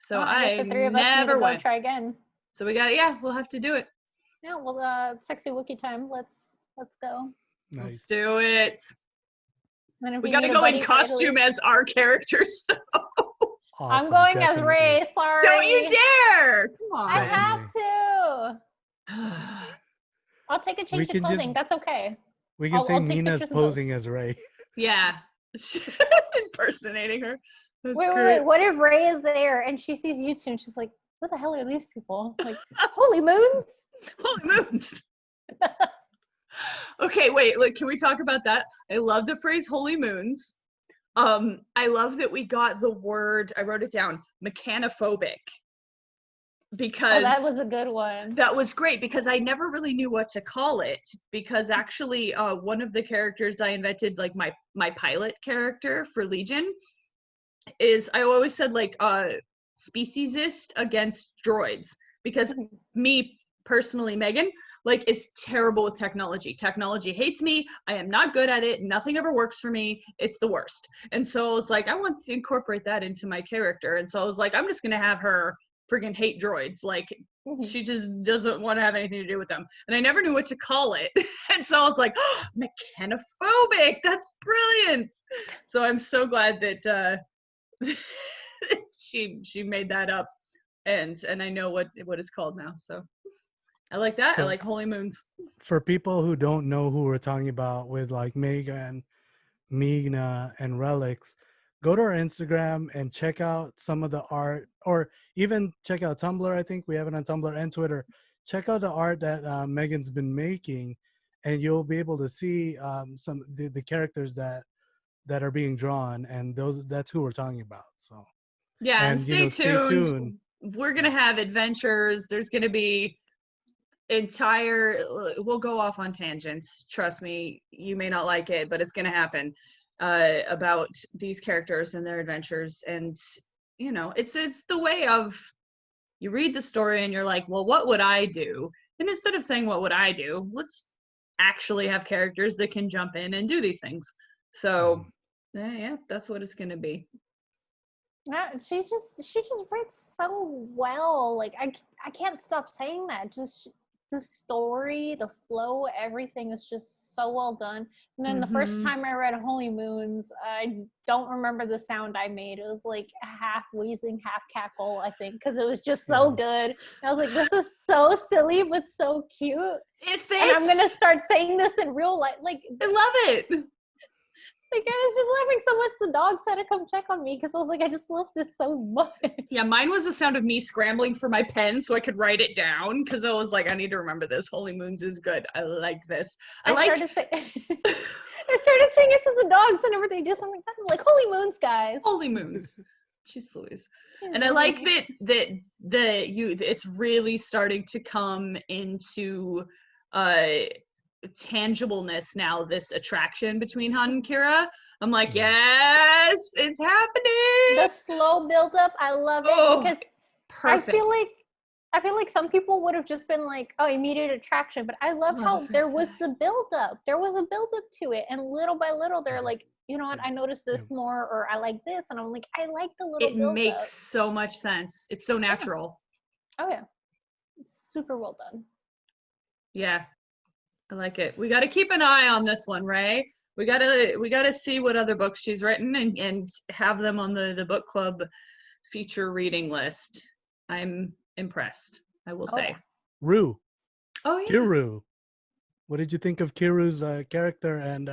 S2: So
S3: I guess
S2: I
S3: the three of us need to
S2: never
S3: go
S2: went.
S3: try again.
S2: So we'll have to do it.
S3: Yeah, well, Sexy Wookie time. Let's go.
S2: Let's
S1: Nice.
S2: do it.
S3: And if
S2: We
S3: you
S2: got to
S3: need a
S2: go
S3: buddy
S2: in
S3: for Italy-
S2: costume as our characters.
S3: I'm
S1: Awesome,
S3: going as
S1: definitely.
S3: Rae. Sorry.
S2: Don't you dare! Come on.
S3: I have to. I'll take a change
S1: can
S3: of clothing.
S1: just-
S3: That's okay.
S1: We can
S3: I'll
S1: say
S3: take
S1: Meena's
S3: pictures and post.
S1: posing as Rae.
S2: Yeah. Impersonating her. That's
S3: Wait,
S2: great.
S3: what if Rae is there and she sees you two and she's like, "What the hell are these people?" Like, holy moons!
S2: Holy moons. Okay, wait, look, can we talk about that? I love the phrase holy moons. I love that we got the word, I wrote it down, mechanophobic. Because
S3: that was a good one.
S2: that was great because I never really knew what to call it, because actually one of the characters I invented, like my pilot character for Legion, is I always said like speciesist against droids, because me personally, Megan, like is terrible with technology. Technology hates me. I am not good at it. Nothing ever works for me. It's the worst. And so I was like, I want to incorporate that into my character. And so I was like, I'm just gonna have her friggin' hate droids. Like she just doesn't want to have anything to do with them. And I never knew what to call it. And so I was like, oh, mechanophobic. That's brilliant. So I'm so glad that she made that up. And I know what it's called now. So I like that. I
S1: So-
S2: like holy moons.
S1: For people who don't know who we're talking about with like Mey-Gon, Meena, and Relix, go to our Instagram and check out some of the art, or even check out Tumblr. I think we have it on Tumblr and Twitter. Check out the art that Megan's been making, and you'll be able to see some the characters that are being drawn, and that's who we're talking about. So
S2: Yeah, and stay tuned.
S1: tuned.
S2: We're gonna have adventures. There's gonna be we'll go off on tangents. Trust me, you may not like it, but it's gonna happen about these characters and their adventures. And you know, it's the way of, you read the story and you're like, well, what would I do? And instead of saying what would I do, let's actually have characters that can jump in and do these things. So yeah, that's what it's gonna be.
S3: She just writes so well. Like I can't stop saying that. Just the story, the flow, everything is just so well done. And then the first time I read Holy Moons, I don't remember the sound I made. It was like half wheezing, half cackle, I think, because it was just so good. And I was like, this is so silly but so cute.
S2: It fits.
S3: And I'm gonna start saying this in real life. Like
S2: I love it.
S3: Like, I was just laughing so much the dogs had to come check on me because I was like, I just love this so much.
S2: Yeah, mine was the sound of me scrambling for my pen so I could write it down, because I was like, I need to remember this. Holy Moons is good. I like this. I started saying
S3: it to the dogs and everything. Just something like Holy Moons, guys.
S2: Holy Moons. Jeez Louise. And I like that it's really starting to come into tangibleness now, this attraction between Han and Qi'ra. I'm like, yes, it's happening.
S3: The slow build up, I love it because
S2: perfect.
S3: I feel like some people would have just been like, oh, immediate attraction, but I love how there was the build up. There was a build up to it, and little by little they're like, you know what, I noticed this more, or I like this, and I'm like, I like the little build up. It
S2: makes so much sense. It's so natural.
S3: Oh yeah. Super well done.
S2: Yeah. I like it. We got to keep an eye on this one, Rae. We gotta see what other books she's written and have them on the book club feature reading list. I'm impressed, I will say.
S3: Yeah.
S1: Rue.
S2: Oh yeah.
S1: Qi'ra. What did you think of Qi'ra's character and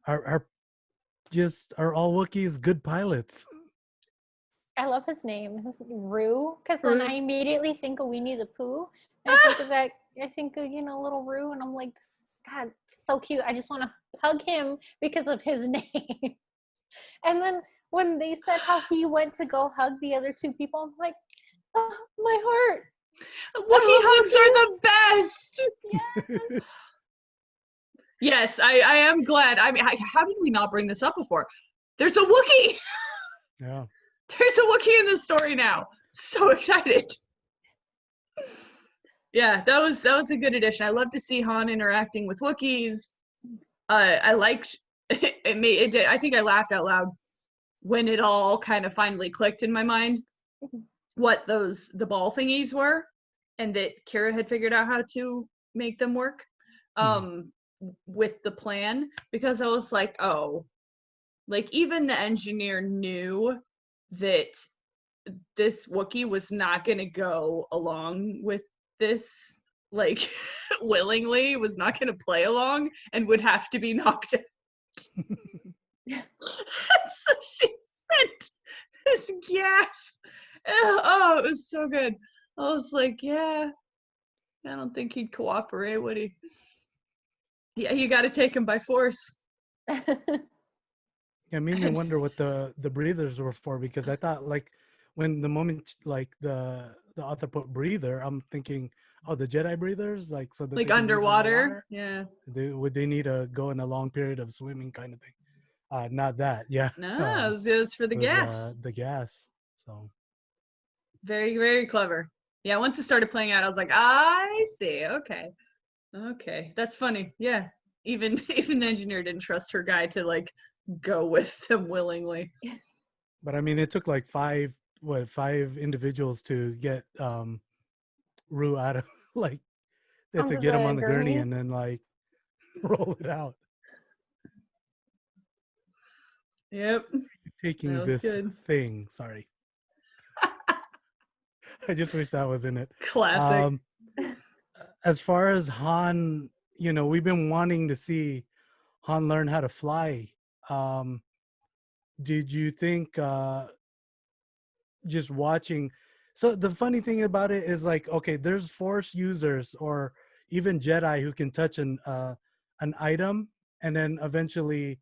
S1: her just are all Wookiees good pilots?
S3: I love his name, his Rue, because then
S2: Rue.
S3: I immediately think of Winnie the Pooh. And I think of that, I think of, little Rue, and I'm like, God, so cute. I just want to hug him because of his name. And then when they said how he went to go hug the other two people, I'm like, oh, my heart.
S2: Wookiee hugs are the best.
S3: Yes.
S2: Yes, I am glad. I mean, how did we not bring this up before? There's a Wookiee.
S1: Yeah.
S2: There's a Wookiee in this story now. So excited. Yeah, that was a good addition. I love to see Han interacting with Wookiees. I liked it. I think I laughed out loud when it all kind of finally clicked in my mind what the ball thingies were, and that Qi'ra had figured out how to make them work with the plan, because I was like, oh, like even the engineer knew that this Wookiee was not going to go along with this, like, willingly, was not going to play along and would have to be knocked out. So she sent this gas. Oh, it was so good. I was like, yeah, I don't think he'd cooperate, would he? Yeah, you got to take him by force.
S1: It made me wonder what the breathers were for, because I thought, like, when the moment, like, the arthropod breather, I'm thinking, oh, the Jedi breathers, like, so that
S2: Like
S1: they can breathe
S2: underwater.
S1: underwater?
S2: Yeah.
S1: Would they need to go in a long period of swimming kind of thing? Not that, yeah.
S2: No, it was for the
S1: It was,
S2: gas.
S1: the gas. So
S2: Very, very clever. Yeah, once it started playing out, I was like, I see. Okay, that's funny. Yeah, even the engineer didn't trust her guy to, like, go with them willingly.
S1: But I mean, it took like five individuals to get Rue out of, like, they had to
S3: Onto
S1: get him
S3: the
S1: on the gurney
S3: gurney.
S1: and then, like, roll it out.
S2: Yep,
S1: Taking
S2: that was
S1: this
S2: good.
S1: thing. Sorry. I just wish that was in it.
S2: Classic.
S1: As far as Han, we've been wanting to see Han learn how to fly. Did you think just watching? So the funny thing about it is, like, okay, there's Force users or even Jedi who can touch an item and then eventually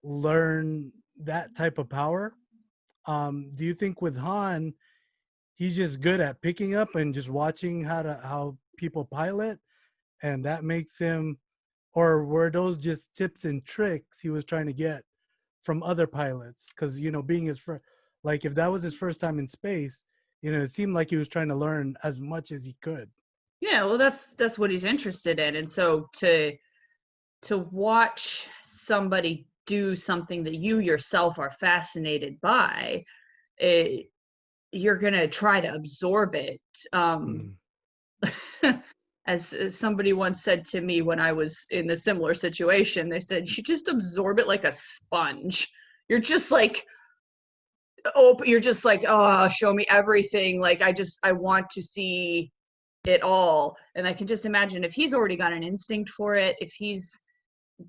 S1: learn that type of power. Do you think with Han, he's just good at picking up and just watching how people pilot, and that makes him, or were those just tips and tricks he was trying to get from other pilots? Because being his first, like, if that was his first time in space, it seemed like he was trying to learn as much as he could.
S2: Yeah, well, that's what he's interested in, and so to watch somebody do something that you yourself are fascinated by, you're gonna try to absorb it. As somebody once said to me when I was in a similar situation, they said, you just absorb it like a sponge. You're just like, oh, show me everything. Like, I want to see it all. And I can just imagine if he's already got an instinct for it, if he's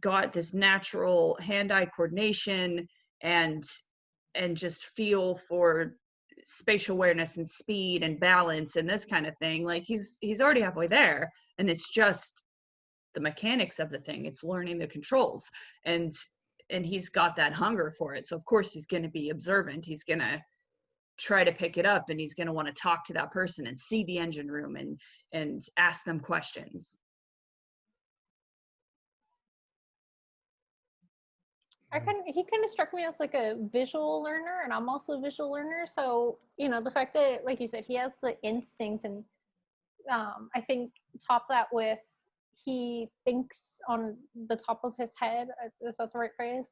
S2: got this natural hand-eye coordination and just feel for spatial awareness and speed and balance and this kind of thing, like he's already halfway there, and it's just the mechanics of the thing. It's learning the controls, and he's got that hunger for it. So of course he's going to be observant. He's going to try to pick it up, and he's going to want to talk to that person and see the engine room and ask them questions.
S3: He kind of struck me as like a visual learner, and I'm also a visual learner. So the fact that, like you said, he has the instinct, and I think top that with he thinks on the top of his head. Is that the right phrase?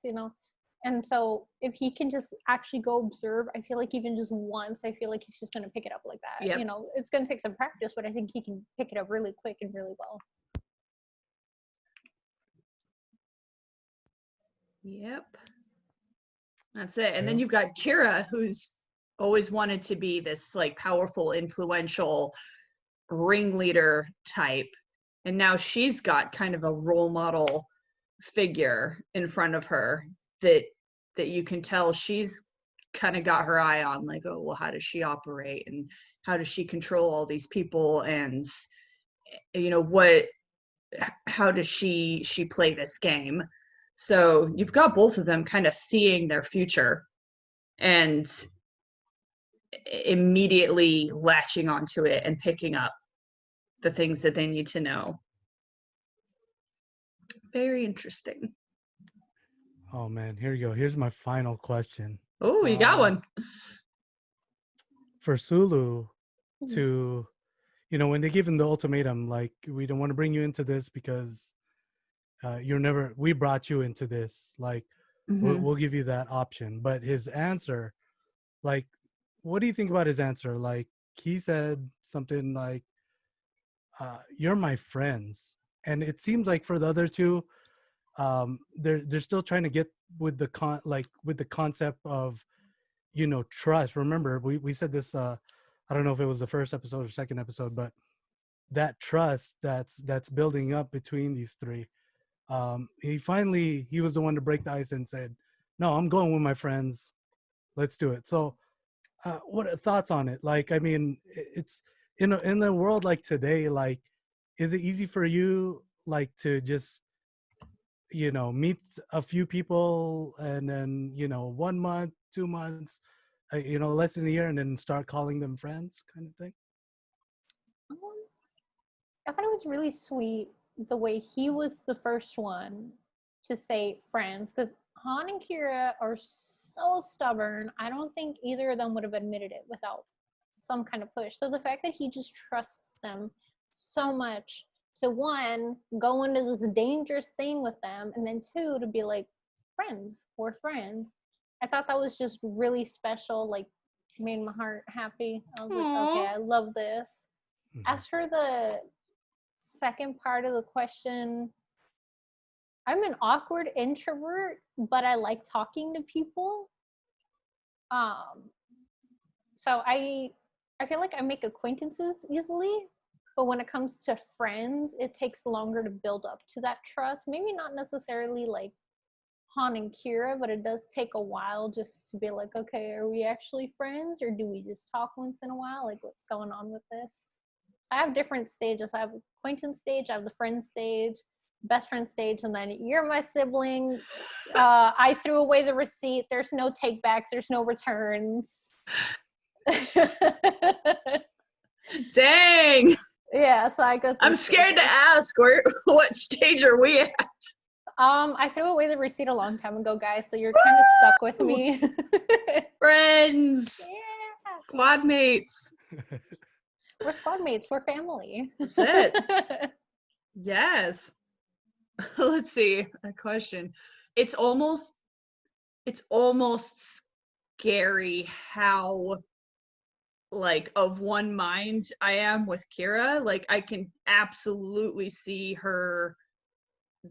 S3: And so if he can just actually go observe, I feel like even just once, I feel like he's just going to pick it up like that.
S2: Yep.
S3: It's going to take some practice, but I think he can pick it up really quick and really well.
S2: Yep. That's it. And then you've got Qi'ra, who's always wanted to be this, like, powerful, influential ringleader type. And now she's got kind of a role model figure in front of her that that you can tell she's kind of got her eye on, like, oh, well, how does she operate and how does she control all these people, and you know, how does she play this game? So you've got both of them kind of seeing their future and immediately latching onto it and picking up the things that they need to know. Very interesting.
S1: Oh man, here you go. Here's my final question.
S2: Oh, you got one.
S1: For Tsuulo to, you know, when they give him the ultimatum, like, we don't want to bring you into this because we brought you into this. Like, we'll give you that option. But his answer, like, what do you think about his answer? Like, he said something like, you're my friends. And it seems like for the other two, they're still trying to get with the concept of, you know, trust. Remember, we said this, I don't know if it was the first episode or second episode, but that trust that's building up between these three. He was the one to break the ice and said, no, I'm going with my friends, let's do it. So what are thoughts on it? Like, I mean, it's in a world like today, like, is it easy for you, like, to just, you know, meet a few people and then, you know, 1 month, 2 months, you know, less than a year, and then start calling them friends, kind of thing?
S3: I thought it was really sweet the way he was the first one to say friends, because Han and Qi'ra are so stubborn. I don't think either of them would have admitted it without some kind of push. So the fact that he just trusts them so much to, one, go into this dangerous thing with them, and then two, to be like, friends, we're friends. I thought that was just really special, like, made my heart happy. I was like, okay, I love this. As for the second part of the question, I'm an awkward introvert, but I like talking to people. So I feel like I make acquaintances easily, but when it comes to friends, it takes longer to build up to that trust. Maybe not necessarily like Han and Qi'ra, but it does take a while just to be like, okay, are we actually friends, or do we just talk once in a while? Like, what's going on with this? I have different stages. I have acquaintance stage, I have the friend stage, best friend stage, and then you're my sibling. I threw away the receipt. There's no takebacks. There's no returns.
S2: Dang.
S3: Yeah, so I go.
S2: I'm scared to ask. What stage are we at?
S3: I threw away the receipt a long time ago, guys. So you're kind of stuck with me.
S2: Friends.
S3: Yeah.
S2: Squad mates.
S3: We're squad mates. We're family.
S2: That's it. Yes. Let's see. A question. It's almost scary how, like, of one mind I am with Qi'ra. Like, I can absolutely see her,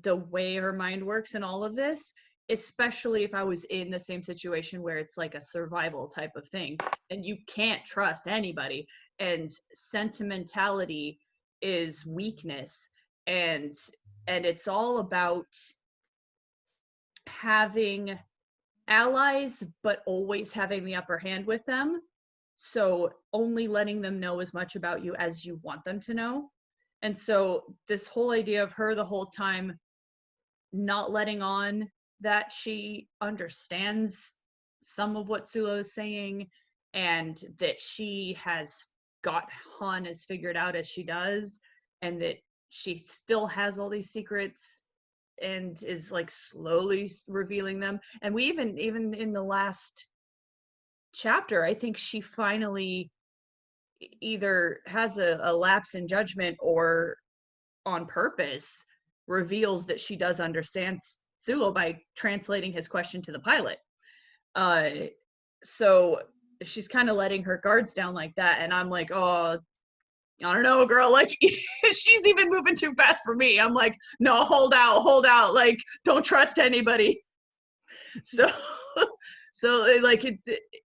S2: the way her mind works and all of this, especially if I was in the same situation where it's like a survival type of thing and you can't trust anybody, and sentimentality is weakness, and it's all about having allies but always having the upper hand with them, so only letting them know as much about you as you want them to know. And so this whole idea of her the whole time not letting on that she understands some of what Tsuulo is saying, and that she has got Han as figured out as she does, and that she still has all these secrets and is like slowly revealing them. And we even in the last chapter, I think she finally either has a lapse in judgment or on purpose reveals that she does understand Tsuulo by translating his question to the pilot. So she's kind of letting her guards down like that, and I'm like, oh, I don't know, girl, like, she's even moving too fast for me. I'm like, no, hold out, like, don't trust anybody. So like,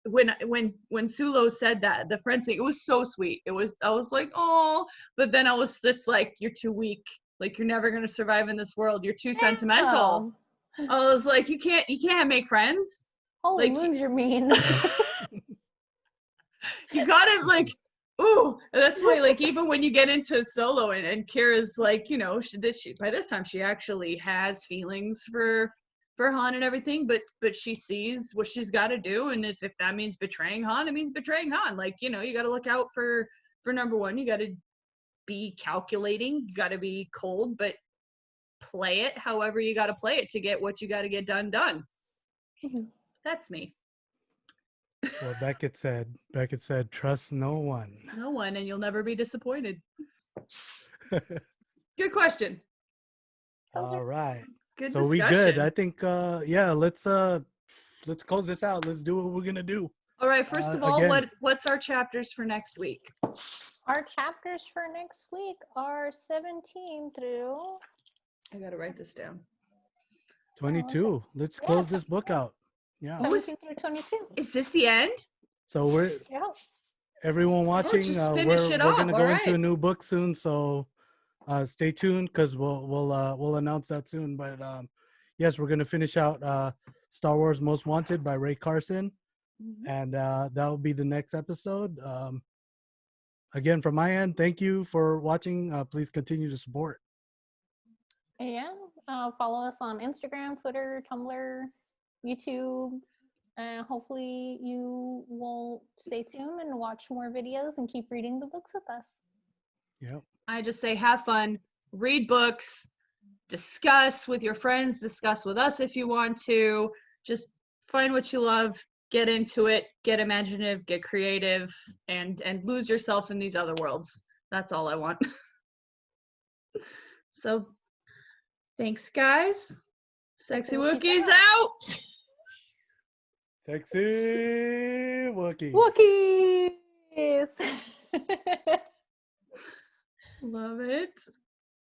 S2: when Tsuulo said that, the friends thing, it was so sweet. I was like, oh, but then I was just like, you're too weak. Like, you're never gonna survive in this world. You're too sentimental. I was like, you can't make friends.
S3: Oh,
S2: Like,
S3: Moons, you're mean.
S2: You gotta like, ooh, that's why like even when you get into Solo and Qi'ra's like, you know, by this time she actually has feelings for Han and everything, but she sees what she's got to do, and if that means betraying Han, it means betraying Han. Like, you know, you got to look out for number one. You got to be calculating. You got to be cold, but play it however you got to play it to get what you got to get done. That's me.
S1: Well, Beckett said, trust no one.
S2: No one, and you'll never be disappointed. Good question.
S1: All right.
S2: Good
S1: so
S2: discussion.
S1: We good. I think yeah, let's close this out. Let's do what we're gonna do.
S2: All right, first of all,
S1: again,
S2: what's our chapters for next week?
S3: Our chapters for next week are 17 through...
S2: I gotta write this down.
S1: 22. Let's close this book out. Yeah.
S3: 17 through 22.
S2: Is this the end?
S1: So we're everyone watching.
S2: Just
S1: we're
S2: finish it off.
S1: gonna go
S2: All
S1: into a
S2: right.
S1: new book soon. So stay tuned because we'll announce that soon. But yes, we're gonna finish out Star Wars Most Wanted by Rae Carson, and that will be the next episode. Again, from my end, thank you for watching. Please continue to support.
S3: Yeah. Follow us on Instagram, Twitter, Tumblr, YouTube. Hopefully you will stay tuned and watch more videos and keep reading the books with us.
S1: Yep.
S2: I just say have fun, read books, discuss with your friends, discuss with us if you want to. Just find what you love, get into it, get imaginative, get creative, and lose yourself in these other worlds. That's all I want. So thanks, guys. Sexy Wookiees out.
S1: Sexy Wookiees.
S3: Wookiees.
S2: Love it.